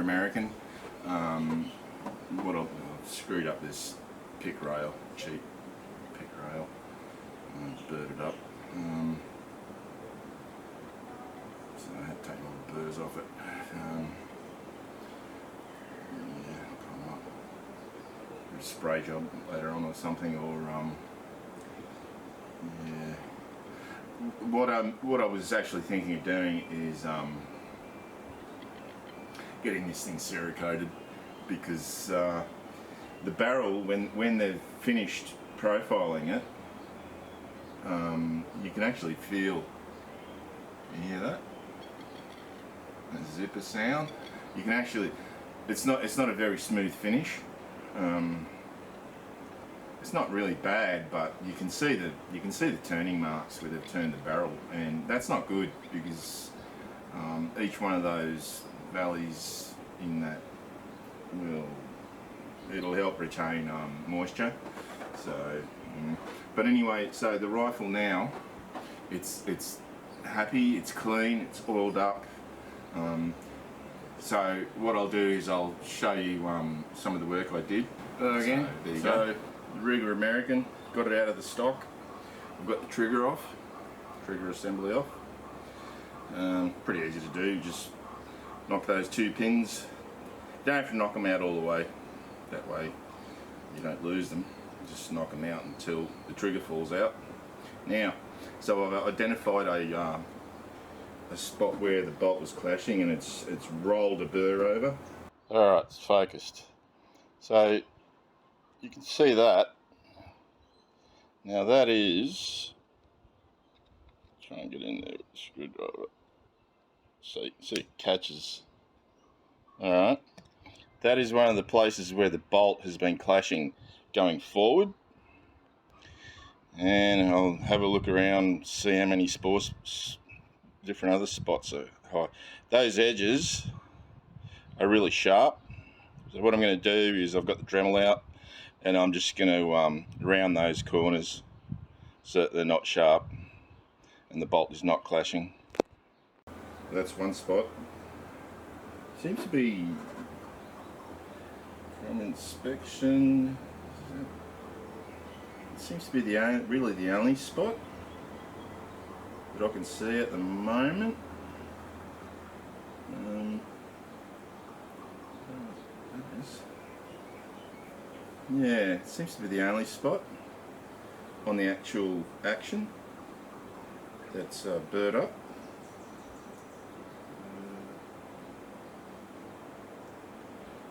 American. I've screwed up this pick rail, cheap pick rail, burred it up. So I had to take all the burrs off it. Yeah, I might do a spray job later on or something, or yeah. What I was actually thinking of doing is getting this thing Cerakoted, because the barrel, when they've finished profiling it, you can actually feel. You hear that? A zipper sound. You can actually. It's not a very smooth finish. It's not really bad, but you can see the turning marks where they've turned the barrel, and that's not good, because each one of those valleys in that it'll help retain moisture. So, but anyway, so the rifle now, it's happy, it's clean, it's oiled up. So what I'll do is I'll show you some of the work I did. Again, so there you go. Ruger American, got it out of the stock. I've got the trigger off, trigger assembly off. Pretty easy to do, just knock those two pins. You don't have to knock them out all the way, that way you don't lose them. Just knock them out until the trigger falls out. Now, so I've identified a spot where the bolt was clashing, and it's rolled a burr over. Alright, it's focused. So you can see that. Now that is, try and get in there with the screwdriver. See it catches. Alright. That is one of the places where the bolt has been clashing going forward. And I'll have a look around, see how many different other spots are high. Those edges are really sharp. So what I'm going to do is, I've got the Dremel out, and I'm just going to round those corners so that they're not sharp and the bolt is not clashing. That's one spot. Seems to be, from inspection, it seems to be really the only spot that I can see at the moment. Yeah, it seems to be the only spot on the actual action that's burred up.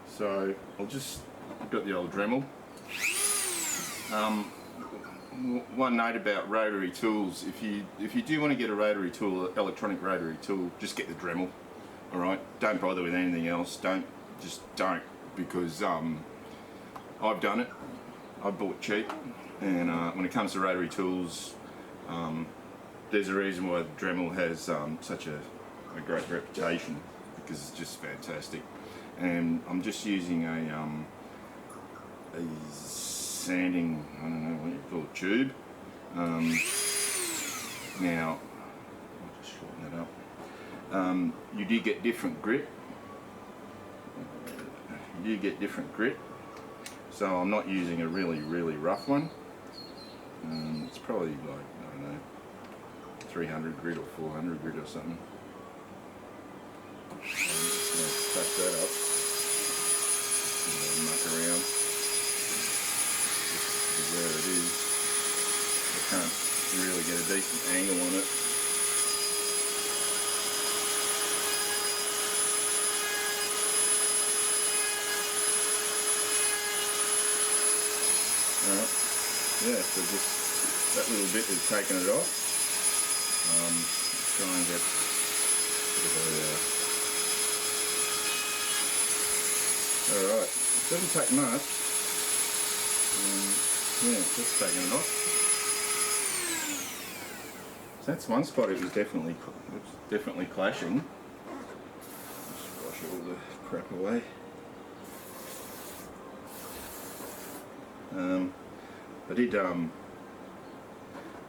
So I've got the old Dremel. One note about rotary tools: if you do want to get a rotary tool, electronic rotary tool, just get the Dremel. All right, don't bother with anything else. Don't, because I've done it. I bought cheap, and when it comes to rotary tools, there's a reason why Dremel has such a great reputation, because it's just fantastic. And I'm just using a sanding, I don't know what you call it, tube. Now, I'll just shorten that up. You do get different grit. So I'm not using a really rough one. It's probably like, I don't know, 300 grit or 400 grit or something. I'm just going to touch that up. Muck around. This is where it is. I can't really get a decent angle on it. Alright, yeah, so just that little bit is taking it off. Try and get a bit of a alright, it doesn't take much. Yeah, just taking it off. So that's one spot it was definitely clashing. Just wash all the crap away. I did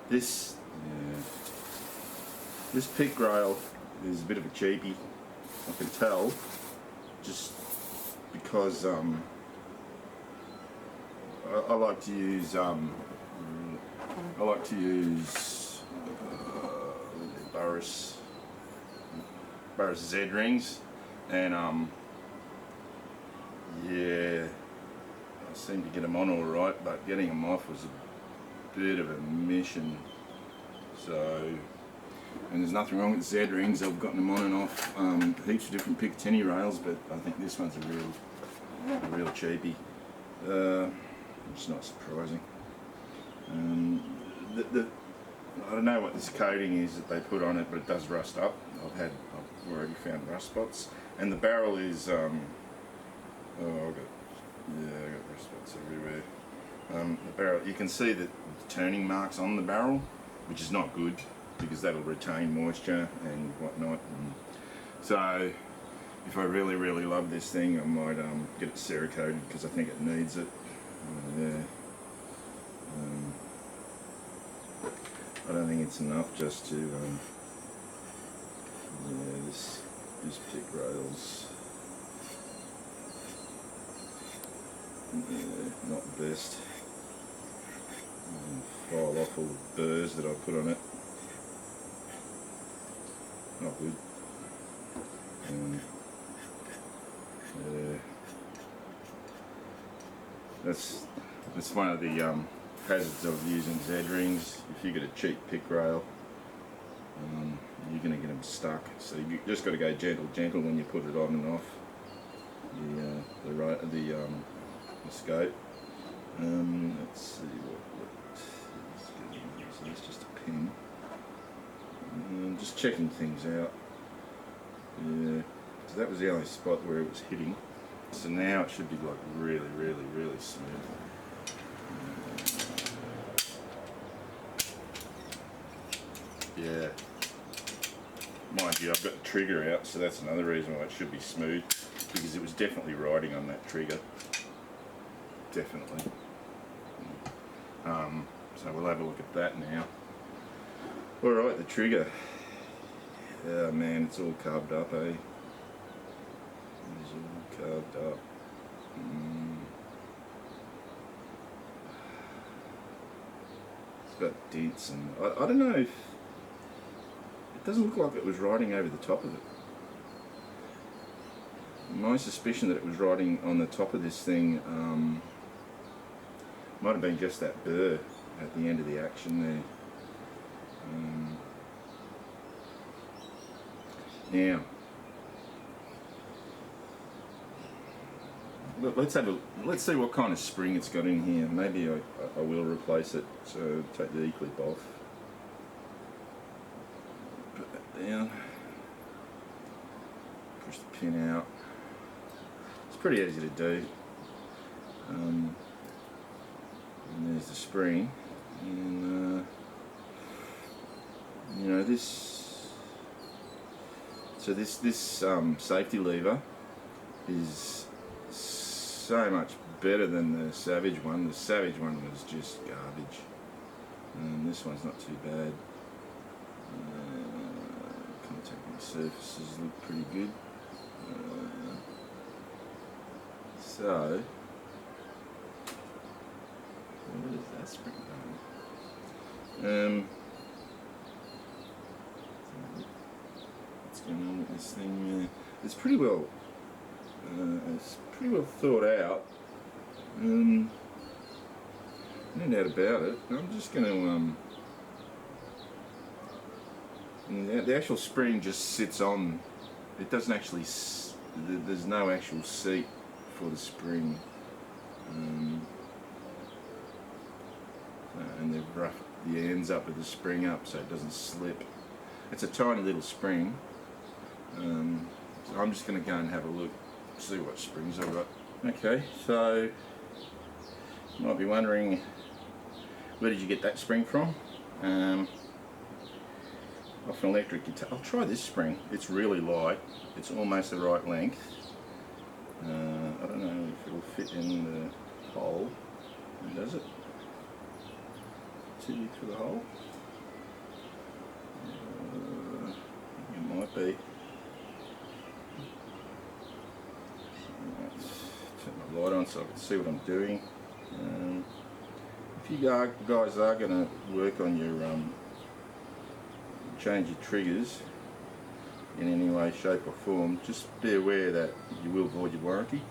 this pick rail is a bit of a cheapie, I can tell just because I like to use Burris Z rings, and yeah, I seem to get them on all right, but getting them off was a bit of a mission. So, and there's nothing wrong with Z rings. I've gotten them on and off heaps of different Picatinny rails, but I think this one's a real cheapie. It's not surprising. I don't know what this coating is that they put on it, but it does rust up. I've already found rust spots, and the barrel is I've got rust spots everywhere. The barrel, you can see the turning marks on the barrel, which is not good because that'll retain moisture and whatnot. And so, if I really love this thing, I might get it Cerakoted because I think it needs it. I don't think it's enough just to this pick rails, not the best. File off all the burrs that I put on it, not good. That's one of the hazards of using Z rings. If you get a cheap pick rail, you're going to get them stuck. So you just got to go gentle when you put it on and off the scope. Let's see what so it's just a pin. Just checking things out. Yeah, so that was the only spot where it was hitting. So now it should be like really smooth. Yeah. Mind you, I've got the trigger out, so that's another reason why it should be smooth, because it was definitely riding on that trigger. Definitely. So we'll have a look at that now. Alright, the trigger. Oh man, it's all carved up, eh? It's all carved up. It's got dents, and I don't know if it doesn't look like it was riding over the top of it. My suspicion that it was riding on the top of this thing might have been just that burr at the end of the action there. Now, let's see what kind of spring it's got in here. Maybe I will replace it. So take the E-clip off, put that down, push the pin out. It's pretty easy to do. And there's the spring, and you know this. So this safety lever is so much better than the Savage one. The Savage one was just garbage, and this one's not too bad. Contacting surfaces look pretty good. So, what is that spring doing? What's going on with this thing? It's pretty well thought out. No doubt about it. I'm just going to. The actual spring just sits on. It doesn't actually. There's no actual seat for the spring. And they've roughed the ends up of the spring up so it doesn't slip. It's a tiny little spring. So I'm just going to go and have a look, see what springs I've got. Okay, so you might be wondering, where did you get that spring from? Off an electric guitar. I'll try this spring. It's really light. It's almost the right length. I don't know if it'll fit in the hole. Does it? Too big for the hole? It might be. so I can see what I'm doing. If you guys are going to work on your change your triggers in any way, shape or form, just be aware that you will void your warranty.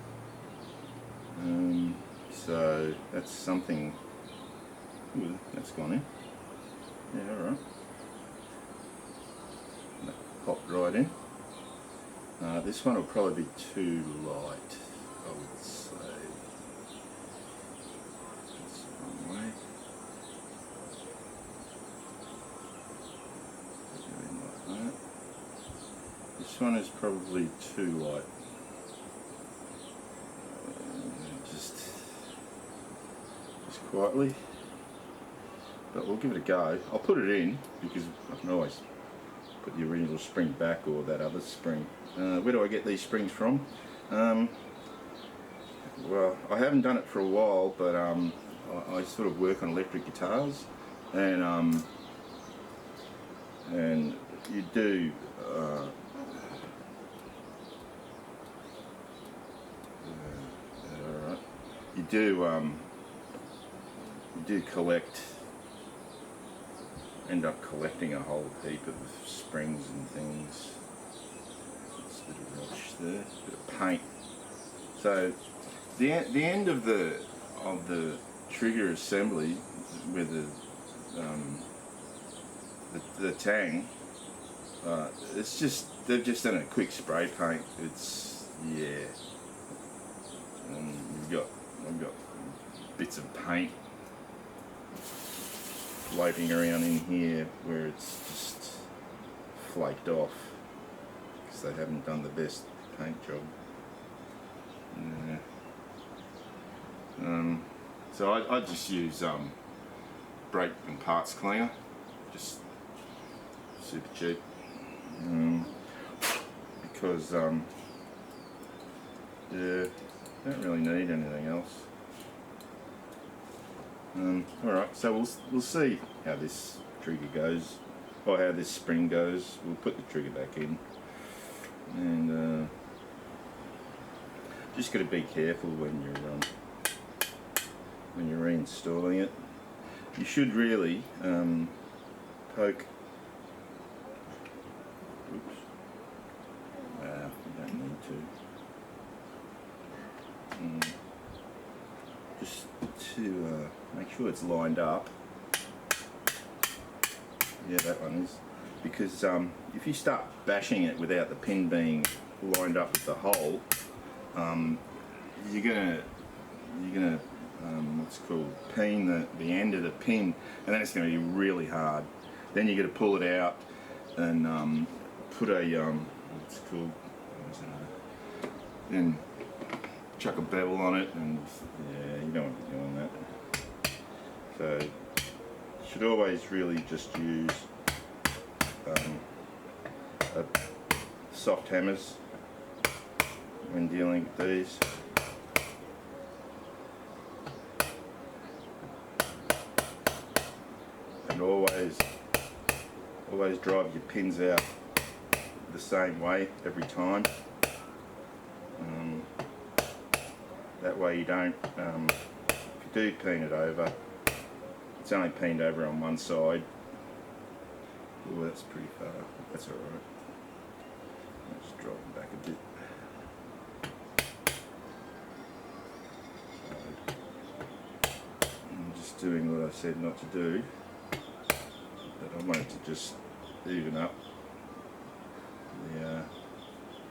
So that's something. Ooh, that's gone in. Yeah, alright. That popped right in. This one will probably be too light, I would say. That's the wrong way. Going like that. This one is probably too light. Just quietly. But we'll give it a go. I'll put it in because I can always put the original spring back or that other spring. Where do I get these springs from? Well, I haven't done it for a while, but I sort of work on electric guitars, and you do alright. You do end up collecting a whole heap of springs and things. There's a bit of rubbish there, a bit of paint. So the end of the trigger assembly with the tang, it's just they've just done a quick spray paint. It's I've got bits of paint floating around in here where it's just flaked off because they haven't done the best paint job. So I just use brake and parts cleaner, just super cheap, because yeah, don't really need anything else. Alright, so we'll see how this trigger goes, or how this spring goes. We'll put the trigger back in, and just got to be careful when you're reinstalling it. You should really poke. Oops. You don't need to. Just to make sure it's lined up. Yeah, that one is. Because if you start bashing it without the pin being lined up with the hole, you're gonna what's it called, peen the end of the pin, and then it's going to be really hard. Then you got to pull it out and put a what's it called, then chuck a bevel on it, and yeah, you don't want to be doing that. So you should always really just use soft hammers when dealing with these. And always drive your pins out the same way every time. That way you don't, if you do peen it over, it's only peened over on one side. Oh, that's pretty far. That's alright. I'll just drop it back a bit. I'm just doing what I said not to do. But I wanted to just even up the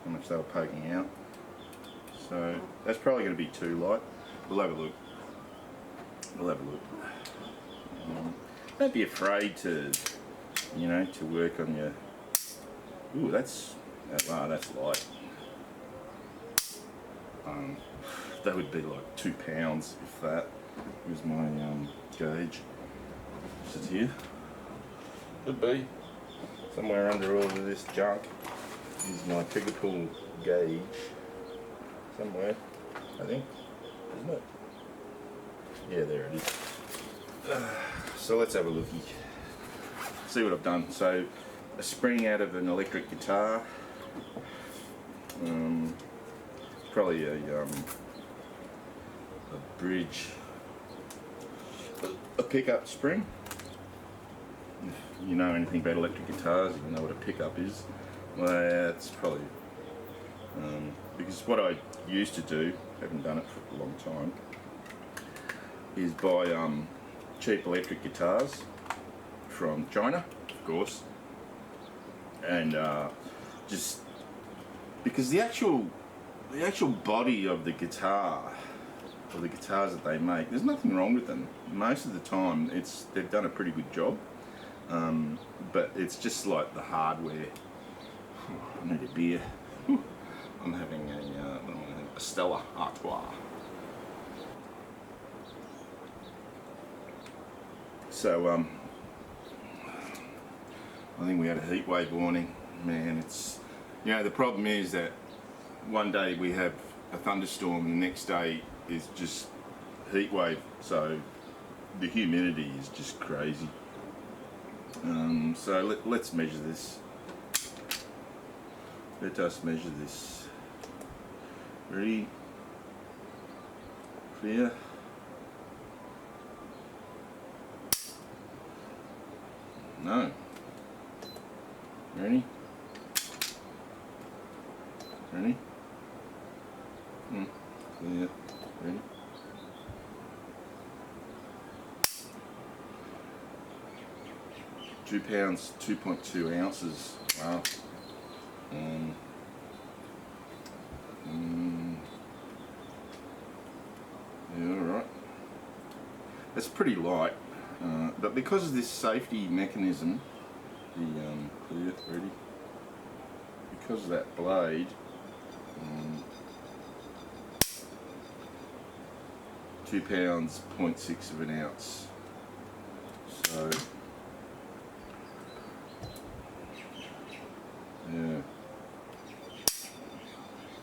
how much they were poking out. So that's probably going to be too light. We'll have a look. Don't be afraid to, to work on your. Ooh, that's light. That would be like 2 pounds if that was my gauge. Is it here? Could be. Somewhere under all of this junk is my trigger pull gauge. Somewhere, I think, isn't it? Yeah, there it is. So let's have a looky. See what I've done. So, a spring out of an electric guitar. bridge. A pickup spring. If you know anything about electric guitars, you know what a pickup is. Well, that's probably because what I used to do, haven't done it for a long time, is buy cheap electric guitars from China, of course, and just because the actual body of the guitar, or the guitars that they make, there's nothing wrong with them. Most of the time, they've done a pretty good job, but it's just like the hardware. I need a beer. I'm having a Stella Artois. So I think we had a heat wave warning. Man, it's, you know, the problem is that one day we have a thunderstorm and the next day is just heat wave. So the humidity is just crazy. So let's measure this. Let us measure this. Ready? Clear? No. Ready? Ready? Clear. Ready? £2, 2.2 ounces. Wow. Yeah, alright. That's pretty light, but because of this safety mechanism, the clear, ready? Because of that blade, 2 pounds, 0.6 of an ounce. So, yeah,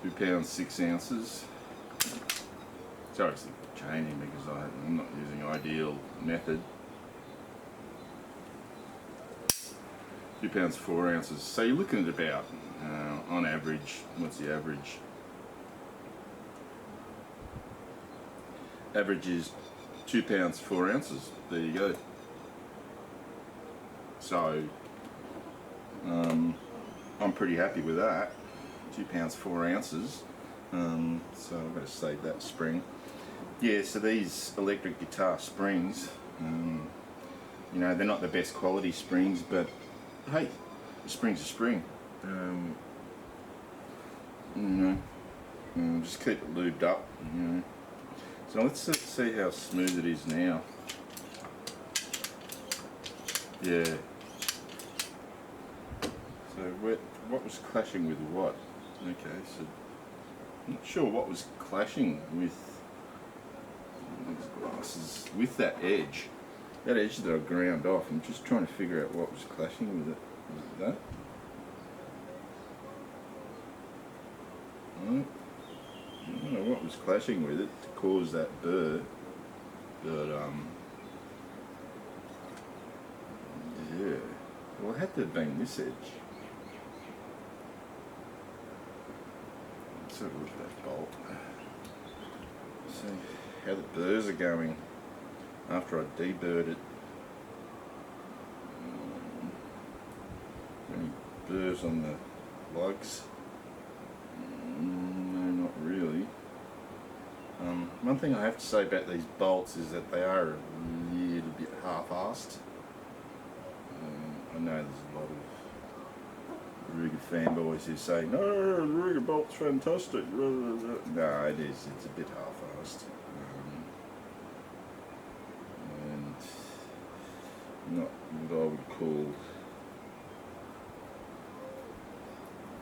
2 pounds, 6 ounces. It's obviously changing because I'm not using ideal method. 2 pounds, 4 ounces. So you're looking at about, on average, what's the average? Average is 2 pounds, 4 ounces. There you go. So, I'm pretty happy with that. 2 pounds, 4 ounces. So I'm going to save that spring. Yeah, so these electric guitar springs, you know, they're not the best quality springs, but hey, a spring's a spring. You know, just keep it lubed up, you know. So let's see how smooth it is now. Yeah. So what was clashing with what? Okay, so I'm not sure what was clashing with these glasses, with that edge. That edge that I ground off. I'm just trying to figure out what was clashing with it. Was it that? No. I don't know what was clashing with it to cause that burr, but yeah. Well, it had to have been this edge. Let's have a look at that bolt. See how the burrs are going after I deburred it. Any burrs on the lugs? No, not really. One thing I have to say about these bolts is that they are a little bit half-assed. I know there's a lot of Ruger fanboys who say, no, the Ruger bolt's fantastic. No, it is. It's a bit half-assed. And not what I would call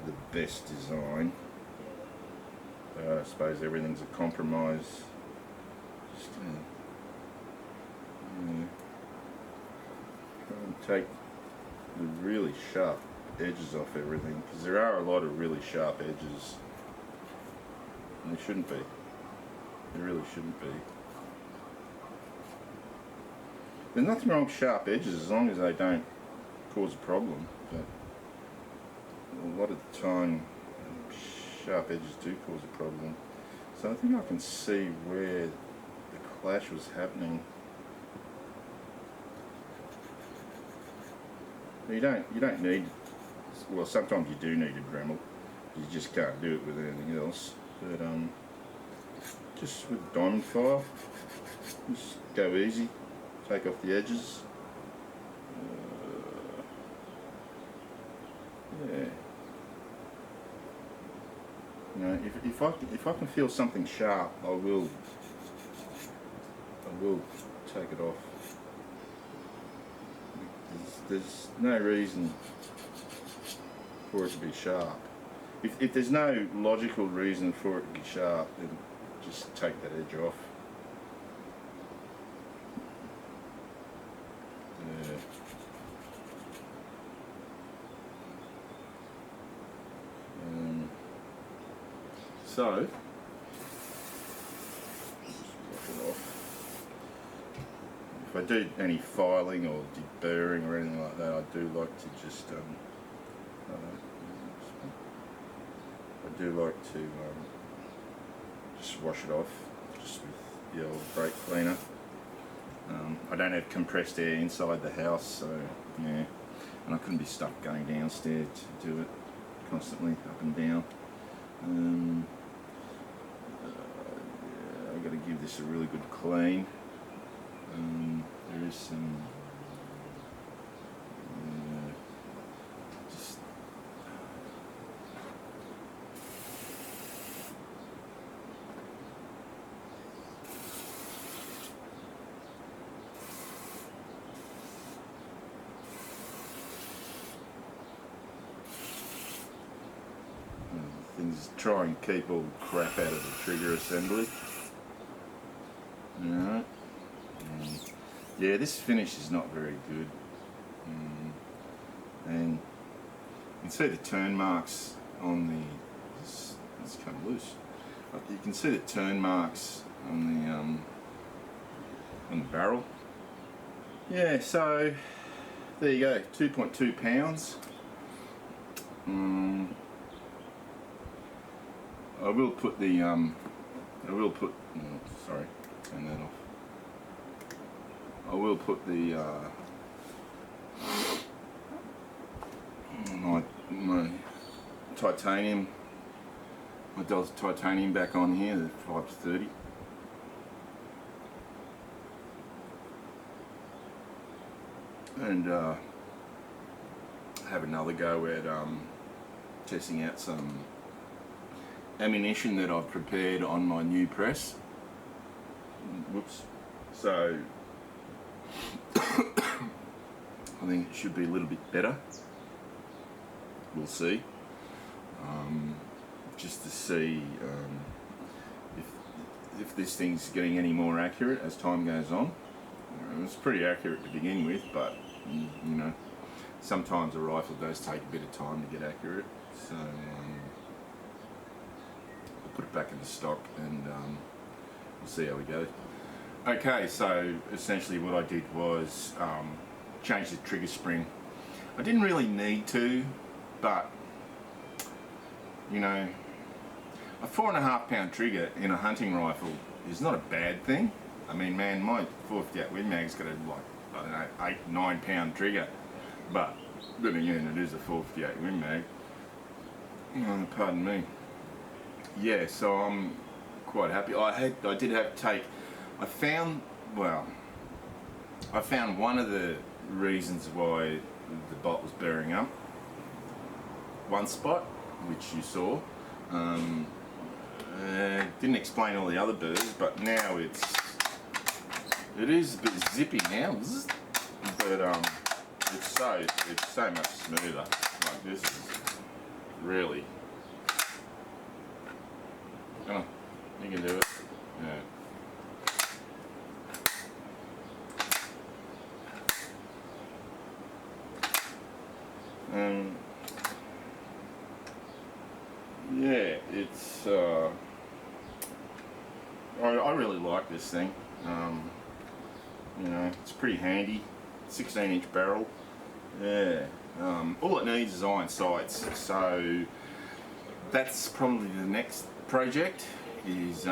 the best design. I suppose everything's a compromise. Just try and take the really sharp edges off everything, because there are a lot of really sharp edges, and they shouldn't be. They really shouldn't be. There's nothing wrong with sharp edges as long as they don't cause a problem, but a lot of the time sharp edges do cause a problem. So I think I can see where the clash was happening. You don't need, well, sometimes you do need a Dremel. You just can't do it with anything else. But just with diamond file, just go easy, take off the edges. Yeah. You know, if I can feel something sharp, I will take it off. There's no reason for it to be sharp. If there's no logical reason for it to be sharp, then just take that edge off. Yeah. So, just wash it off. If I do any filing or deburring or anything like that, I do like to just just wash it off just with the old brake cleaner. I don't have compressed air inside the house, so yeah, and I couldn't be stuck going downstairs to do it constantly up and down. Yeah, I've got to give this a really good clean. There is some just things, try and keep all the crap out of the trigger assembly. Alright. Yeah, this finish is not very good. And you can see the turn marks on the, it's kind of loose. You can see the turn marks on the barrel. Yeah, so there you go, 2.2 pounds. I will put the sorry, turn that off. I will put the my titanium, my Delta titanium back on here, the 530. And have another go at testing out some ammunition that I've prepared on my new press. Whoops. So I think it should be a little bit better. We'll see. Just to see if this thing's getting any more accurate as time goes on. It's pretty accurate to begin with, but you know, sometimes a rifle does take a bit of time to get accurate. So I'll put it back in the stock and we'll see how we go. Okay, so essentially what I did was change the trigger spring. I didn't really need to, but you know, a 4.5 pound trigger in a hunting rifle is not a bad thing. I mean, man, my 458 Win Mag's got a, like, I don't know, 8-9 pound trigger, but then again, it is a 458 Win Mag. Pardon me. Yeah, so I'm quite happy. I did have to take. I found one of the reasons why the bolt was bearing up. One spot, which you saw. Didn't explain all the other burrs, but now it is a bit zippy now, but it's so much smoother. Like, this is really. Oh, you can do it. Yeah. Yeah, it's I really like this thing. You know, it's pretty handy. 16-inch barrel. Yeah. All it needs is iron sights. So that's probably the next project, is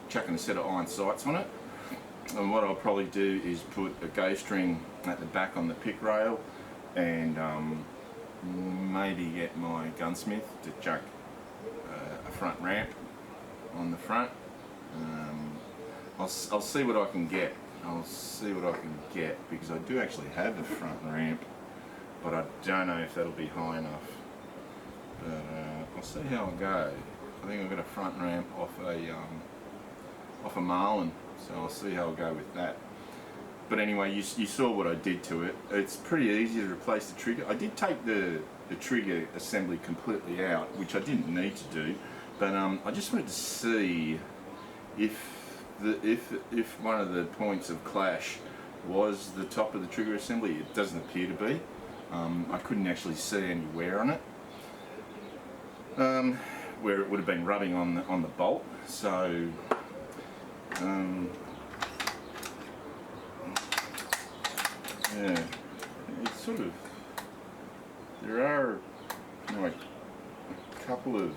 chucking a set of iron sights on it. And what I'll probably do is put a ghost ring at the back on the pick rail, and maybe get my gunsmith to chuck a front ramp on the front. I'll see what I can get. I'll see what I can get, because I do actually have a front ramp, but I don't know if that'll be high enough. But I'll see how I go. I think I've got a front ramp off a Marlin, so I'll see how I go with that. But anyway, you saw what I did to it. It's pretty easy to replace the trigger. I did take the trigger assembly completely out, which I didn't need to do, but I just wanted to see if one of the points of clash was the top of the trigger assembly. It doesn't appear to be. I couldn't actually see any wear on it, where it would have been rubbing on the bolt. So yeah, it's sort of, there are, you know, a couple of,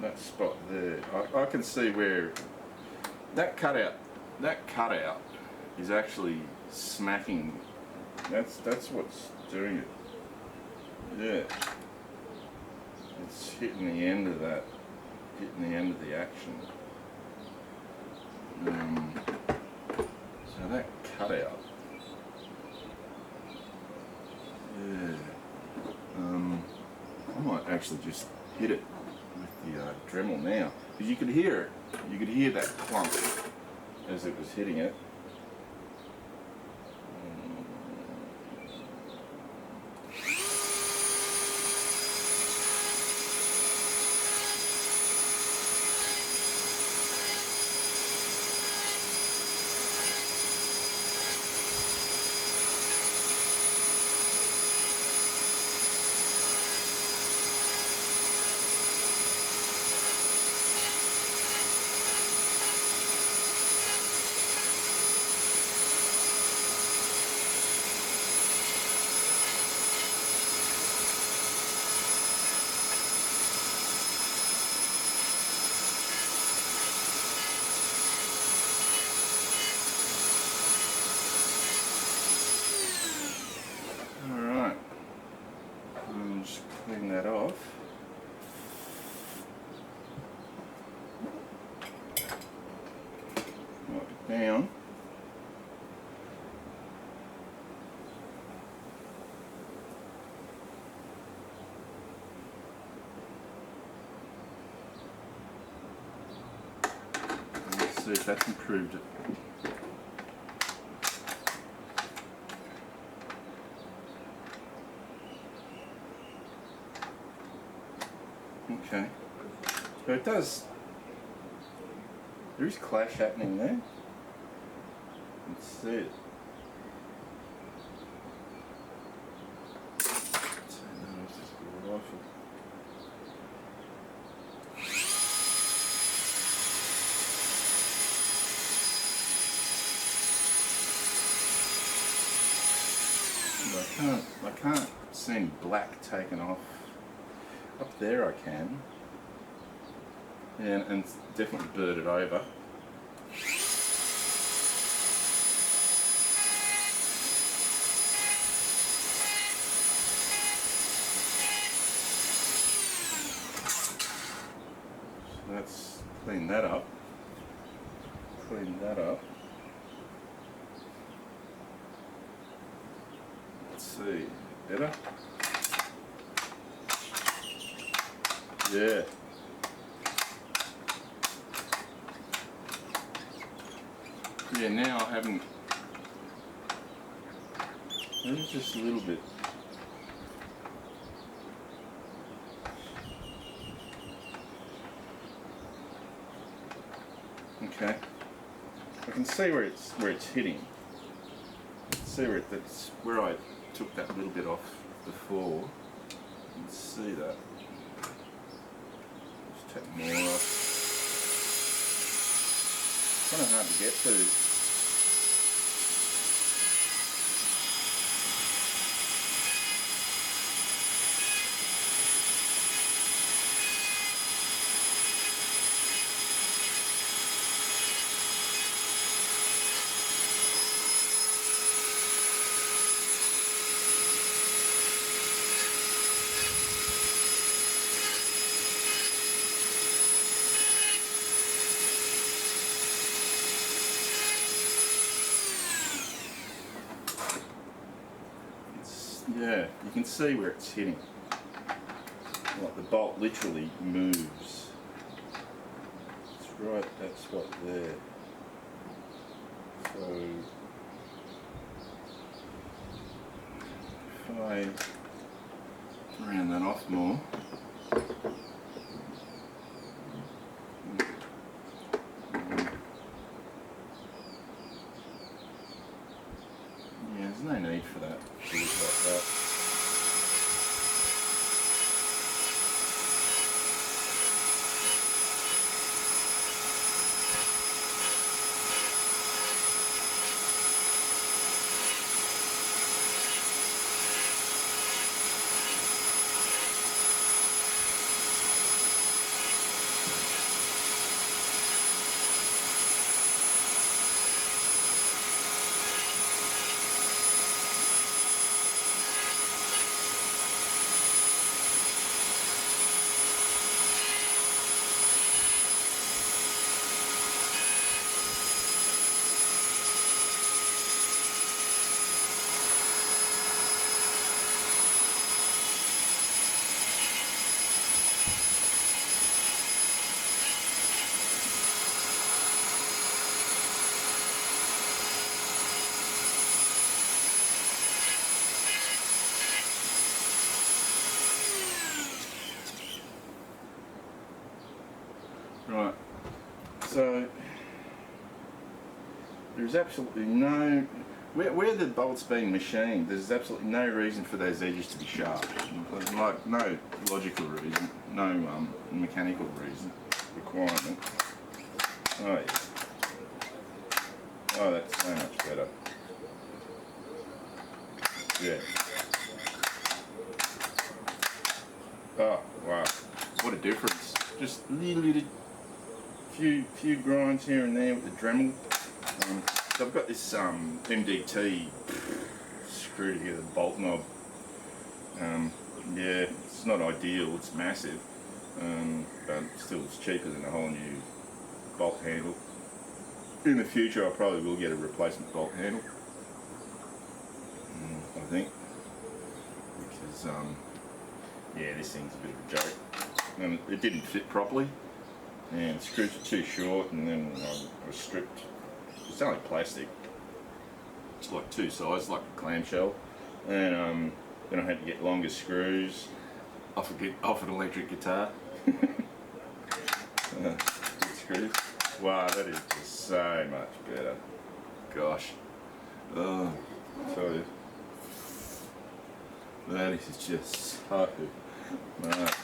that spot there, I can see where that cutout is actually smacking. That's what's doing it. Yeah, it's hitting the end of that, hitting the end of the action. So that cutout, yeah, I might actually just hit it with the Dremel now, because you could hear it. You could hear that clunk as it was hitting it. Clean that off. Wipe it down. Let's see if that's improved it. Okay, so it does, there is clash happening there. Let's see it. I can't see any black taken off. Up there I can. Yeah, and it's definitely birded over. So let's clean that up. Clean that up. Let's see. Better? Yeah. Yeah, now I haven't, maybe just a little bit. Okay. I can see where it's hitting. See where that's where I took that little bit off before. You can see that. Just take more off. It's kind of hard to get to. Yeah, you can see where it's hitting. Like the bolt literally moves. It's right, that's what there. So if I round that off more. Yeah, there's no need for that to look like that. Right, so there's absolutely no, where the bolt's being machined, there's absolutely no reason for those edges to be sharp. Like, no logical reason, no mechanical reason, requirement. Oh yeah. Oh, that's so much better. Yeah. Oh, wow. What a difference. Just a little few grinds here and there with the Dremel. So I've got this MDT screw together bolt knob. Yeah, it's not ideal, it's massive, but still it's cheaper than a whole new bolt handle. In the future I probably will get a replacement bolt handle, I think, because yeah, this thing's a bit of a joke. And it didn't fit properly, and the screws were too short, and then I was stripped. It's only plastic. It's like two sides, like a clamshell, and then I had to get longer screws off an electric guitar. Screws. Wow, that is just so much better. Gosh. Oh, I tell you. That is just so much.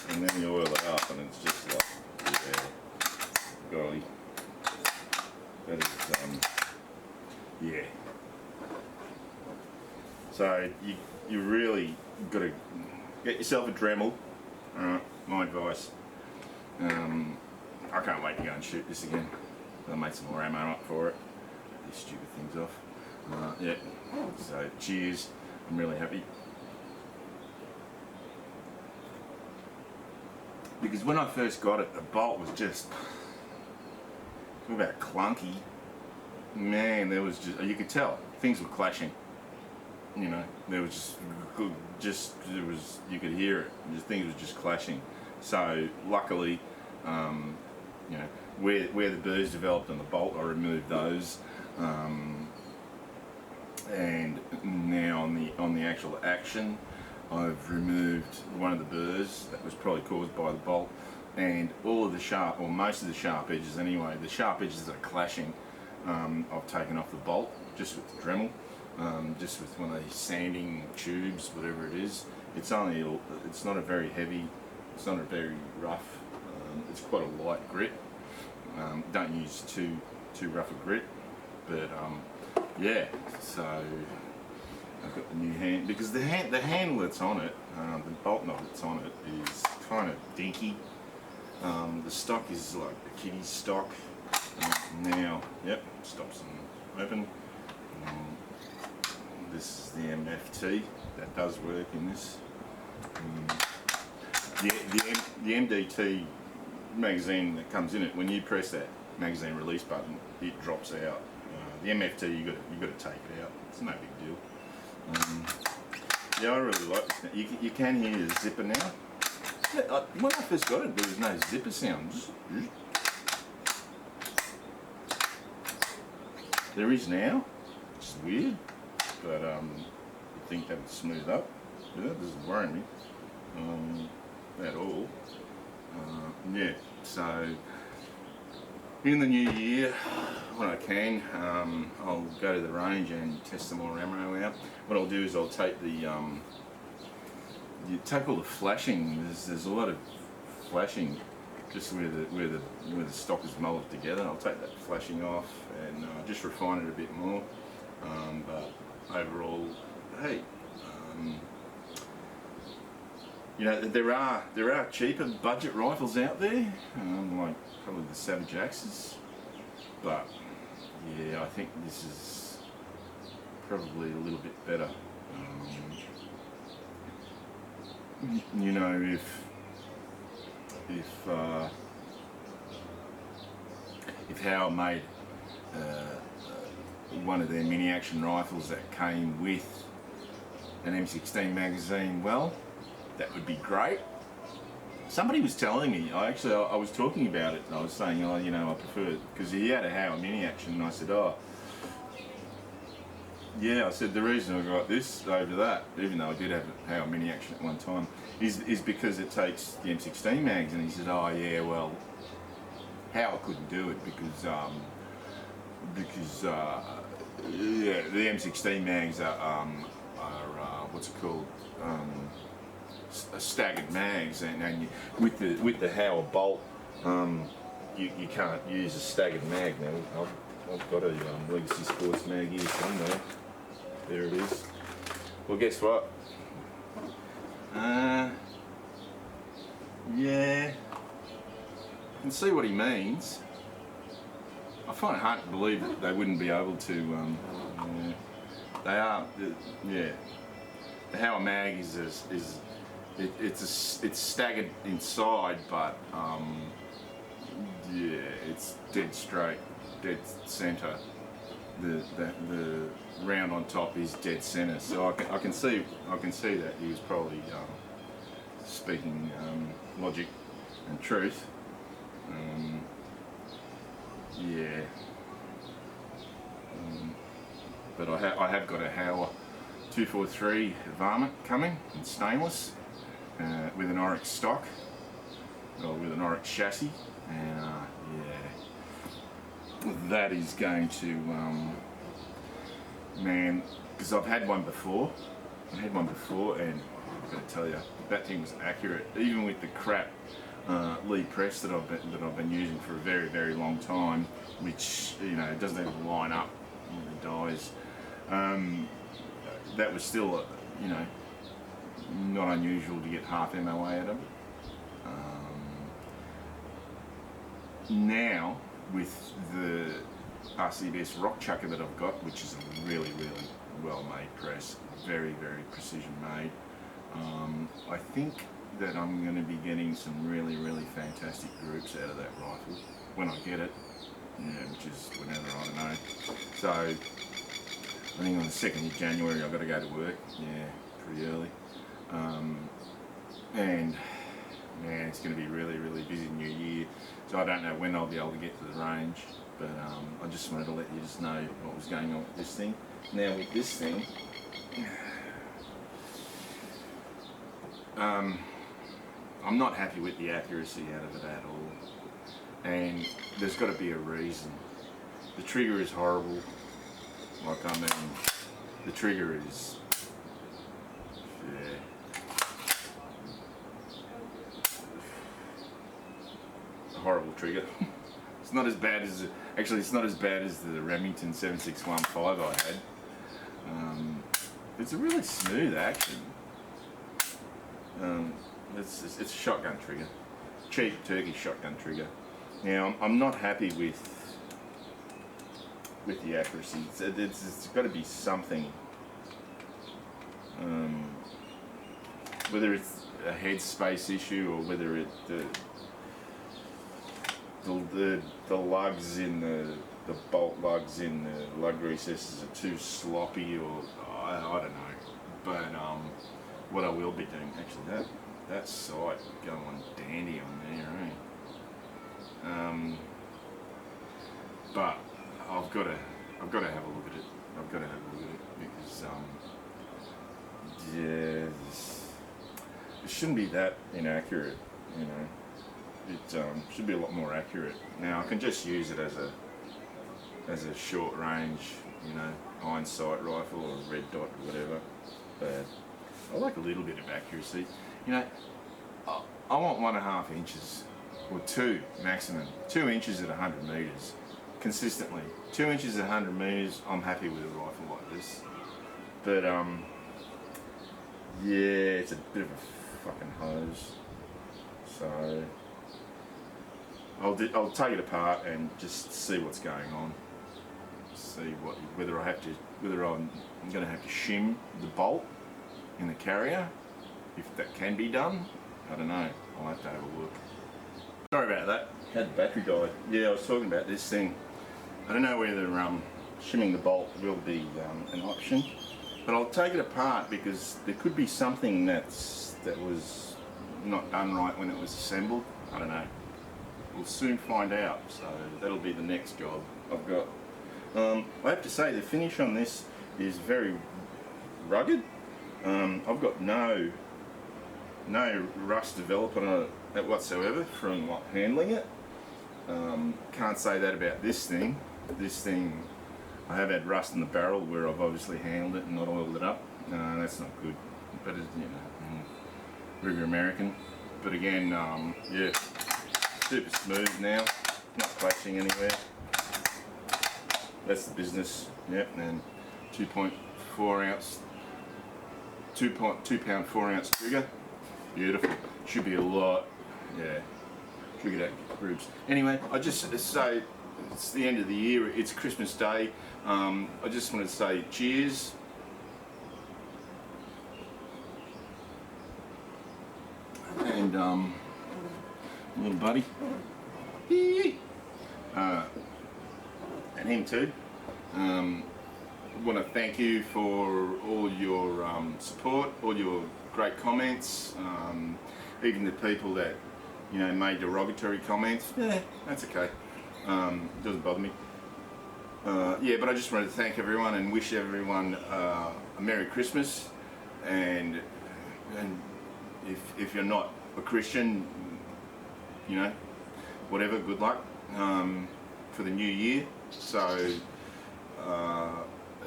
And then you oil it up and it's just like, yeah, golly. That is, yeah. So you really got to get yourself a Dremel. My advice. I can't wait to go and shoot this again. I'll make some more ammo up for it. Get these stupid things off. Yeah. So cheers. I'm really happy. Because when I first got it, the bolt was just talk about clunky. Man, there was just, you could tell things were clashing. You know, there was there was, you could hear it. Things were just clashing. So luckily, you know, where the burrs developed on the bolt, I removed those, and now on the actual action, I've removed one of the burrs that was probably caused by the bolt, and all of the sharp, or most of the sharp edges anyway, the sharp edges that are clashing, I've taken off the bolt just with the Dremel, just with one of these sanding tubes, whatever it is. It's not a very heavy, it's not a very rough, it's quite a light grit. Don't use too rough a grit, but yeah, so I've got the new hand, because the handle that's on it, the bolt knob that's on it is kind of dinky. The stock is like a kiddie's stock. Now, yep, stops and open. This is the MFT that does work in this. The MDT magazine that comes in it, when you press that magazine release button, it drops out. The MFT, you got to take it out. It's no big deal. Yeah, I really like this. You can hear the zipper now. When I first got it, there was no zipper sound. There is now. It's weird, but I think that would smooth up. Yeah, that doesn't worry me at all. Yeah, so in the new year, when I can, I'll go to the range and test some more ammo out. What I'll do is I'll take the you take all the flashing. There's a lot of flashing just where the stock is molded together. I'll take that flashing off and just refine it a bit more. But overall, hey, you know, there are cheaper budget rifles out there, like probably the Savage Axes, but yeah, I think this is probably a little bit better. You know, if Howard made one of their mini action rifles that came with an M16 magazine, well, that would be great. Somebody was telling me, I was talking about it, and I was saying, oh, you know, I prefer it, because he had a Howard mini action, and I said, oh, yeah, I said the reason I got this over that, even though I did have a Howard mini action at one time, is because it takes the M16 mags, and he said, oh yeah, well, Howard couldn't do it because yeah, the M16 mags are what's it called? Staggered mags, and with the Howard bolt, you can't use a staggered mag now. I've got a Legacy Sports mag here somewhere. There it is. Well, guess what? Yeah, I can see what he means. I find it hard to believe that they wouldn't be able to. Yeah, they are. Yeah, the Howard mag it's staggered inside, but yeah, it's dead straight, dead centre. The round on top is dead centre, so I can see that he was probably speaking logic and truth. Yeah, but I have got a Howard 243 varmint coming in stainless with an Oryx stock, or with an Oryx chassis, and yeah, that is going to man, because I've had one before. And I've got to tell you, that thing was accurate, even with the crap Lee press that I've been using for a very, very long time, which, you know, it doesn't even line up when it dies. That was still, you know, not unusual to get half MOA out of it. Now, with the RCBS Rock Chucker that I've got, which is a really, really well-made press, very, very precision made, I think that I'm going to be getting some really, really fantastic groups out of that rifle when I get it, yeah, which is whenever, I don't know. So I think on the 2nd of January I've got to go to work, yeah, pretty early, and man, it's going to be really, really busy New Year, so I don't know when I'll be able to get to the range, but I just wanted to let you just know what was going on with this thing. Now with this thing, I'm not happy with the accuracy out of it at all, and there's got to be a reason. The trigger is horrible. Like, I mean, the trigger is, yeah, a horrible trigger. It's not as bad as, actually it's not as bad as the Remington 7615 I had. It's a really smooth action. It's a shotgun trigger, cheap turkey shotgun trigger. Now I'm not happy with the accuracy. It's got to be something. Whether it's a headspace issue or whether it the lugs in the bolt lugs in the lug recesses are too sloppy, or I don't know. But what I will be doing, actually, that sight going dandy on there, eh? But I've got to have a look at it. I've got to have a look at it because yeah, it shouldn't be that inaccurate, you know. It should be a lot more accurate. Now I can just use it as a short range, you know, iron sight rifle or a red dot or whatever. But I like a little bit of accuracy. You know, I want 1.5 inches or 2 maximum. 2 inches at 100 meters consistently. 2 inches at 100 meters. I'm happy with a rifle like this. But yeah, it's a bit of a fucking hose. So I'll take it apart and just see what's going on. See whether I'm going to have to shim the bolt in the carrier, if that can be done. I don't know. I'll have to have a look. Sorry about that. Had the battery died. Yeah, I was talking about this thing. I don't know whether shimming the bolt will be an option, but I'll take it apart because there could be something that was not done right when it was assembled. I don't know. We'll soon find out. So that'll be the next job I've got. I have to say the finish on this is very rugged. I've got no rust developed on it whatsoever from handling it. Can't say that about this thing. This thing, I have had rust in the barrel where I've obviously handled it and not oiled it up. That's not good. But it's, you know, Ruger American. But again, yeah, super smooth now, not clashing anywhere. That's the business. Yep, and 2.4 ounce, 2 pound 4 ounce trigger. Beautiful. Should be a lot. Yeah. Trigger that groups. Anyway, I just say it's the end of the year. It's Christmas Day. I just wanted to say cheers. And little buddy. And him too. I want to thank you for all your support, all your great comments, even the people that, you know, made derogatory comments. Yeah, that's okay. Doesn't bother me. Yeah, but I just wanted to thank everyone and wish everyone a Merry Christmas. And if you're not a Christian, you know, whatever, good luck for the new year. So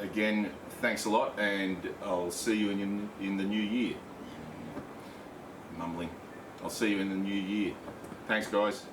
again, thanks a lot, and I'll see you in the new year. Mumbling. I'll see you in the new year. Thanks, guys.